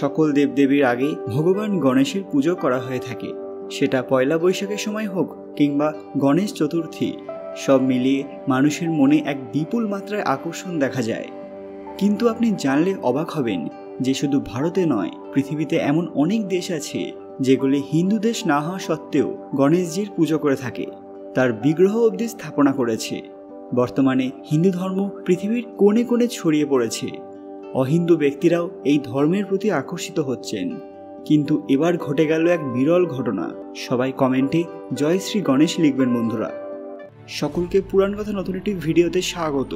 সকল দেবদেবীর আগে ভগবান গণেশের পুজো করা হয়ে থাকে, সেটা পয়লা বৈশাখের সময় হোক কিংবা গণেশ চতুর্থী। সব মিলিয়ে মানুষের মনে এক বিপুল মাত্রায় আকর্ষণ দেখা যায়। কিন্তু আপনি জানলে অবাক হবেন যে শুধু ভারতে নয়, পৃথিবীতে এমন অনেক দেশ আছে যেগুলি হিন্দু দেশ না হওয়া সত্ত্বেও গণেশজির পুজো করে থাকে, তার বিগ্রহ অবধি স্থাপনা করেছে। বর্তমানে হিন্দু ধর্ম পৃথিবীর কোণে কোণে ছড়িয়ে পড়েছে। অহিন্দু ব্যক্তিরাও এই ধর্মের প্রতি আকর্ষিত হচ্ছেন। কিন্তু এবার ঘটে গেল এক বিরল ঘটনা। সবাই কমেন্টে জয় শ্রী গণেশ লিখবেন বন্ধুরা। সকলকে পুরাণ কথা নতুন একটি ভিডিওতে স্বাগত।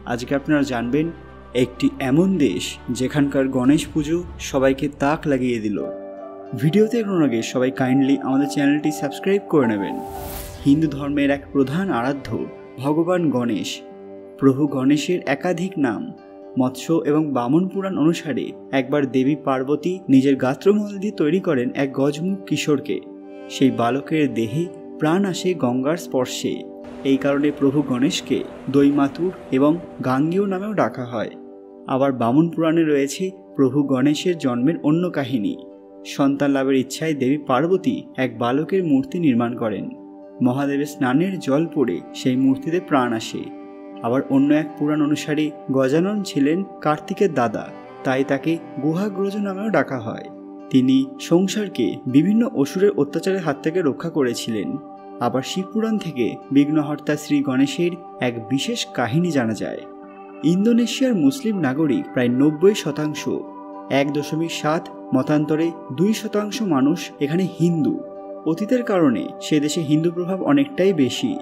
আজকে আপনারা জানবেন একটি এমন দেশ যেখানকার গণেশ পুজো সবাইকে তাক লাগিয়ে দিল। ভিডিওতে এগোনোর আগে সবাই কাইন্ডলি আমাদের চ্যানেলটি সাবস্ক্রাইব করে নেবেন। হিন্দু ধর্মের এক প্রধান আরাধ্য ভগবান গণেশ। প্রভু গণেশের একাধিক নাম। মৎস্য এবং বামন পুরাণ অনুসারে একবার দেবী পার্বতী নিজের গাত্রমল দিয়ে তৈরি করেন এক গজমুখ কিশোরকে। সেই বালকের দেহে প্রাণ আসে গঙ্গার স্পর্শে। এই কারণে প্রভু গণেশকে দৈমাতুর এবং গাঙ্গেয় নামেও ডাকা হয়। আবার বামন পুরাণে রয়েছে প্রভু গণেশের জন্মের অন্য কাহিনী। সন্তান লাভের ইচ্ছায় দেবী পার্বতী এক বালকের মূর্তি নির্মাণ করেন। মহাদেবের স্নানের জল পড়ে সেই মূর্তিতে প্রাণ আসে। আবার অন্য এক পুরাণ অনুসারে গজানন ছিলেন কার্তিকের দাদা, তাই তাকে গুহাগ্রজ নামেও ডাকা হয়। তিনি সংসারকে বিভিন্ন অসুরের অত্যাচারের হাত থেকে রক্ষা করেছিলেন। আবার শিবপুরাণ থেকে বিঘ্নহর্তা শ্রী গণেশের এক বিশেষ কাহিনী জানা যায়। ইন্দোনেশিয়ার মুসলিম নাগরিক প্রায় 90%, 1.7 মতান্তরে 2% মানুষ এখানে হিন্দু। অতীতের কারণে সে দেশে হিন্দু প্রভাব অনেকটাই বেশি।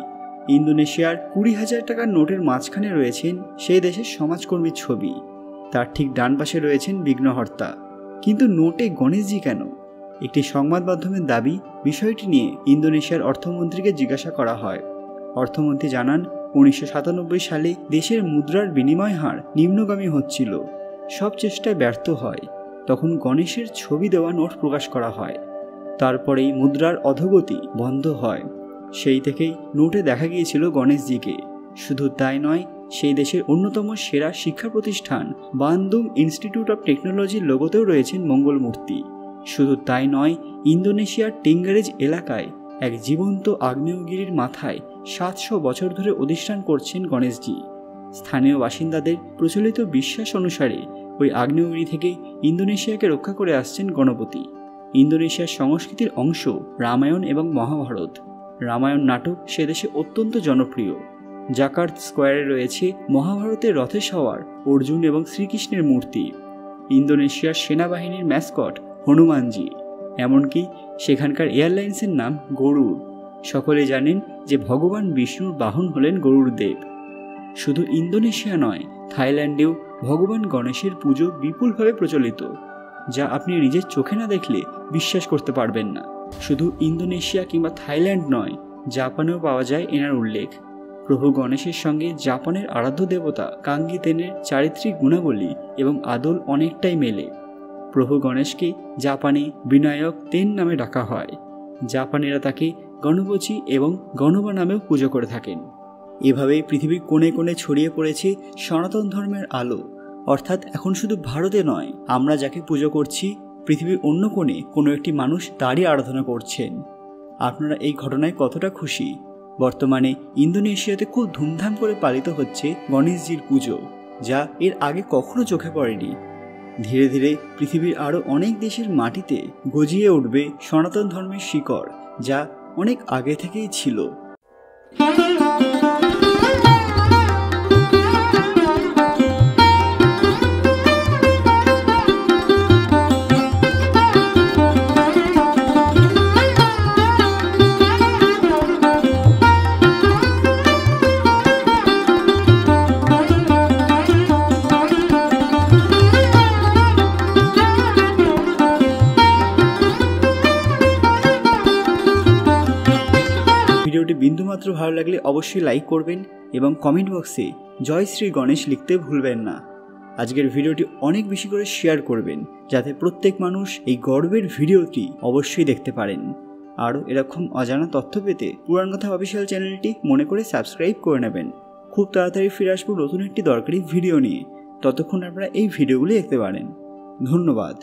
ইন্দোনেশিয়ার 20,000 টাকার নোটের মাঝখানে রয়েছেন সেই দেশের সমাজকর্মীর ছবি, তার ঠিক ডান পাশে রয়েছেন বিঘ্নহর্তা। কিন্তু নোটে গণেশজি কেন? একটি সংবাদ মাধ্যমের দাবি, বিষয়টি নিয়ে ইন্দোনেশিয়ার অর্থমন্ত্রীকে জিজ্ঞাসা করা হয়। অর্থমন্ত্রী জানান 1997 সালে দেশের মুদ্রার বিনিময় হার নিম্নগামী হচ্ছিল। সব চেষ্টায় ব্যর্থ হয়। তখন গণেশের ছবি দেওয়া নোট প্রকাশ করা হয়। তারপরেই মুদ্রার অধোগতি বন্ধ হয়। সেই থেকেই নোটে দেখা গিয়েছিল গণেশজিকে। শুধু তাই নয়, সেই দেশের অন্যতম সেরা শিক্ষা প্রতিষ্ঠান বান্দুং ইনস্টিটিউট অব টেকনোলজির লোগোতেও রয়েছেন মঙ্গল মূর্তি। শুধু তাই নয়, ইন্দোনেশিয়ার টেঙ্গারেজ এলাকায় এক জীবন্ত আগ্নেয়গিরির মাথায় 700 বছর ধরে অধিষ্ঠান করছেন গণেশজি। স্থানীয় বাসিন্দাদের প্রচলিত বিশ্বাস অনুসারে ওই আগ্নেয়গিরি থেকে ইন্দোনেশিয়াকে রক্ষা করে আসছেন গণপতি। ইন্দোনেশিয়ার সংস্কৃতির অংশ রামায়ণ এবং মহাভারত। রামায়ণ নাটক সে দেশে অত্যন্ত জনপ্রিয়। জাকার্তা স্কোয়ারে রয়েছে মহাভারতের রথে সওয়ার অর্জুন এবং শ্রীকৃষ্ণের মূর্তি। ইন্দোনেশিয়ার সেনাবাহিনীর ম্যাসকট হনুমানজি। এমনকি সেখানকার এয়ারলাইন্সের নাম গরুড়। সকলে জানেন যে ভগবান বিষ্ণুর বাহন হলেন গরুড় দেব। শুধু ইন্দোনেশিয়া নয়, থাইল্যান্ডেও ভগবান গণেশের পুজো বিপুলভাবে প্রচলিত, যা আপনি নিজের চোখে না দেখলে বিশ্বাস করতে পারবেন না। শুধু ইন্দোনেশিয়া কিংবা থাইল্যান্ড নয়, জাপানেও পাওয়া যায় এনার উল্লেখ। প্রভু গণেশের সঙ্গে জাপানের আরাধ্য দেবতা কাঙ্গিতেনের চারিত্রিক গুণাবলী এবং আদল অনেকটাই মেলে। প্রভু গণেশকে জাপানে বিনায়ক তেন নামে ডাকা হয়। জাপানিরা তাকে গণপতি এবং গণবা নামেও পুজো করে থাকেন। এভাবেই পৃথিবীর কোণে কোণে ছড়িয়ে পড়েছে সনাতন ধর্মের আলো। অর্থাৎ এখন শুধু ভারতে নয়, আমরা যাকে পুজো করছি, পৃথিবীর অন্য কোণে কোনো একটি মানুষ তারই আরাধনা করছেন। আপনারা এই ঘটনায় কতটা খুশি? বর্তমানে ইন্দোনেশিয়াতে খুব ধুমধাম করে পালিত হচ্ছে গণেশজির পুজো, যা এর আগে কখনো চোখে পড়েনি। ধীরে ধীরে পৃথিবীর আরও অনেক দেশের মাটিতে গজিয়ে উঠবে সনাতন ধর্মের শিকড়, যা অনেক আগে থেকেই ছিল। ভিডিওটি বিন্দুমাত্র ভালো লাগলে অবশ্যই লাইক করবেন এবং কমেন্ট বক্সে জয় শ্রী গণেশ লিখতে ভুলবেন না। আজকের ভিডিওটি অনেক বেশি করে শেয়ার করবেন, যাতে প্রত্যেক মানুষ এই গর্বের ভিডিওটি অবশ্যই দেখতে পারেন। আরও এরকম অজানা তথ্য পেতে পুরাণ কথা অফিসিয়াল চ্যানেলটি মনে করে সাবস্ক্রাইব করে নেবেন। খুব তাড়াতাড়ি ফিরে আসবো নতুন একটি দরকারি ভিডিও নিয়ে। ততক্ষণ আপনারা এই ভিডিওগুলি দেখতে পারেন। ধন্যবাদ।